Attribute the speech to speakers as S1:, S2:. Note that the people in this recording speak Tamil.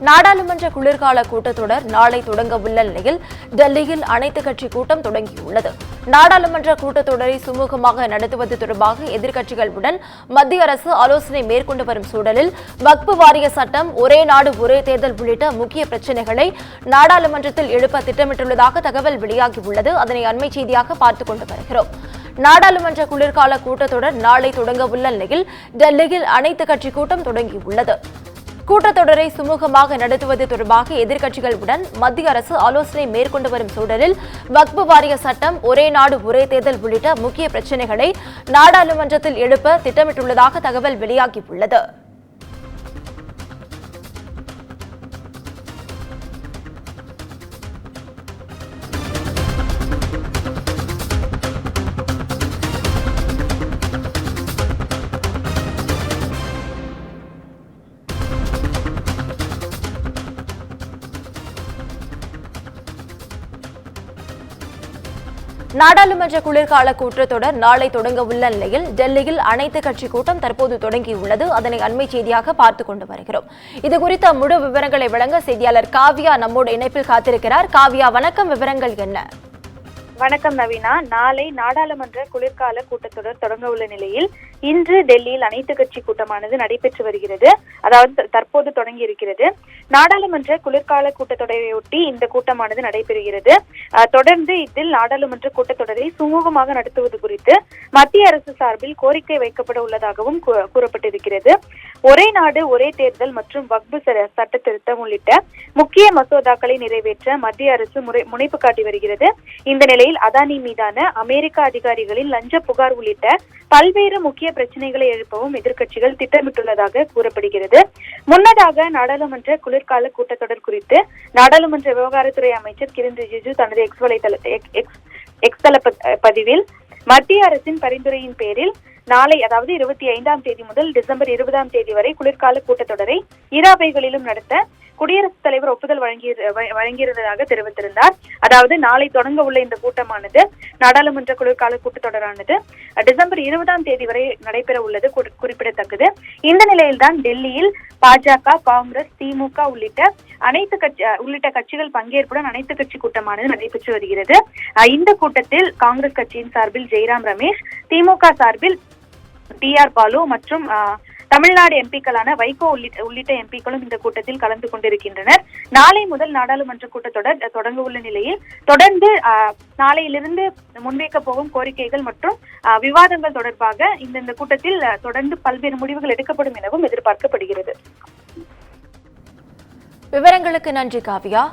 S1: நாடாளுமன்ற குளிர்கால கூட்டத்தொடர் நாளை தொடங்க உள்ள நிலையில் டெல்லியில் அனைத்துக் கட்சி கூட்டம் தொடங்கியுள்ளது. நாடாளுமன்ற கூட்டத்தொடரை சுமூகமாக நடத்துவது தொடர்பாக எதிர்க்கட்சிகளுடன் மத்திய அரசு ஆலோசனை மேற்கொண்டு வரும் சூழலில் வக்பு வாரிய சட்டம், ஒரே நாடு ஒரே தேர்தல் உள்ளிட்ட முக்கிய பிரச்சினைகளை நாடாளுமன்றத்தில் எழுப்ப திட்டமிட்டுள்ளதாக தகவல் வெளியாகியுள்ளது. அதனை அண்மை செய்தியாக பார்த்துக் கொண்டு வருகிறோம். நாடாளுமன்ற குளிர்கால கூட்டத்தொடர் நாளை தொடங்க உள்ள நிலையில் டெல்லியில் அனைத்துக் கட்சி கூட்டம் தொடங்கியுள்ளது. கூட்டத்தொடரை சுமூகமாக நடத்துவது தொடர்பாக எதிர்க்கட்சிகளுடன் மத்திய அரசு ஆலோசனை மேற்கொண்டு வரும் சூழலில் வக்பு வாரிய சட்டம், ஒரே நாடு ஒரே தேர்தல் உள்ளிட்ட முக்கிய பிரச்சினைகளை நாடாளுமன்றத்தில் எழுப்ப திட்டமிட்டுள்ளதாக தகவல் வெளியாகியுள்ளது. நாடாளுமன்ற குளிர்கால கூட்டத்தொடர் நாளை தொடங்க உள்ள நிலையில் டெல்லியில் அனைத்துக் கட்சி கூட்டம் தற்போது தொடங்கியுள்ளது. அதனை அண்மை செய்தியாக பார்த்துக் கொண்டு வருகிறோம். இதுகுறித்த முழு விவரங்களை வழங்க செய்தியாளர் காவ்யா நம்மோடு இணைப்பில் காத்திருக்கிறார். காவ்யா, வணக்கம். விவரங்கள் என்ன?
S2: வணக்கம் நவீனா. நாளை நாடாளுமன்ற குளிர்கால கூட்டத்தொடர் தொடங்க உள்ள நிலையில் இன்று டெல்லியில் அனைத்து கட்சி கூட்டமானது நடைபெற்று வருகிறது. அதாவது தற்போது தொடங்கி இருக்கிறது. நாடாளுமன்ற குளிர்கால கூட்டத்தொடரையொட்டி இந்த கூட்டமானது நடைபெறுகிறது. தொடர்ந்து இதில் நாடாளுமன்ற கூட்டத்தொடரை சுமூகமாக நடத்துவது குறித்து மத்திய அரசு சார்பில் கோரிக்கை வைக்கப்பட உள்ளதாகவும் கூறப்பட்டிருக்கிறது. ஒரே நாடு ஒரே தேர்தல் மற்றும் வக்பு சட்ட திருத்தம் உள்ளிட்ட முக்கிய மசோதாக்களை நிறைவேற்ற மத்திய அரசு முனைப்பு காட்டி வருகிறது. இந்த நிலையில் அதானி மீதான அமெரிக்க அதிகாரிகளின் லஞ்ச புகார் உள்ளிட்ட பல்வேறு முக்கிய பிரச்சனைகளை எழுப்பவும் எதிர்க்கட்சிகள் திட்டமிட்டுள்ளதாக கூறப்படுகிறது. முன்னதாக நாடாளுமன்ற குளிர்கால கூட்டத்தொடர் குறித்து நாடாளுமன்ற விவகாரத்துறை அமைச்சர் கிரண் ரிஜிஜு தனது எக்ஸ் தள பதிவில் மத்திய அரசின் பரிந்துரையின் பேரில் நாளை, அதாவது 25ஆம் தேதி முதல் டிசம்பர் 20ஆம் தேதி வரை குளிர்கால கூட்டத்தொடரை இரு அவைகளிலும் நடத்த குடியரசுத் தலைவர் ஒப்புதல் வழங்கியிருந்ததாக தெரிவித்திருந்தார். அதாவது நாளை தொடங்க உள்ள இந்த கூட்டமானது, நாடாளுமன்ற குளிர்கால கூட்டத்தொடரானது டிசம்பர் 20ஆம் தேதி வரை நடைபெற உள்ளது குறிப்பிடத்தக்கது. இந்த நிலையில்தான் டெல்லியில் பாஜக, காங்கிரஸ், திமுக உள்ளிட்ட கட்சிகள் பங்கேற்புடன் அனைத்து கட்சி கூட்டமானது நடைபெற்று வருகிறது. இந்த கூட்டத்தில் காங்கிரஸ் கட்சியின் சார்பில் ஜெய்ராம் ரமேஷ், திமுக சார்பில் TR பாலு மற்றும் தமிழ்நாடு எம்பிக்களான வைகோ உள்ளிட்ட எம்பிக்களும் இந்த கூட்டத்தில் கலந்து கொண்டிருக்கின்றனர். நாளை முதல் நாடாளுமன்ற கூட்டத்தொடர் தொடங்க உள்ள நிலையில் தொடர்ந்து நாளையிலிருந்து முன்வைக்க போகும் கோரிக்கைகள் மற்றும் விவாதங்கள் தொடர்பாக இந்த கூட்டத்தில் தொடர்ந்து பல்வேறு முடிவுகள் எடுக்கப்படும் எனவும் எதிர்பார்க்கப்படுகிறது.
S1: விவரங்களுக்கு நன்றி காவ்யா.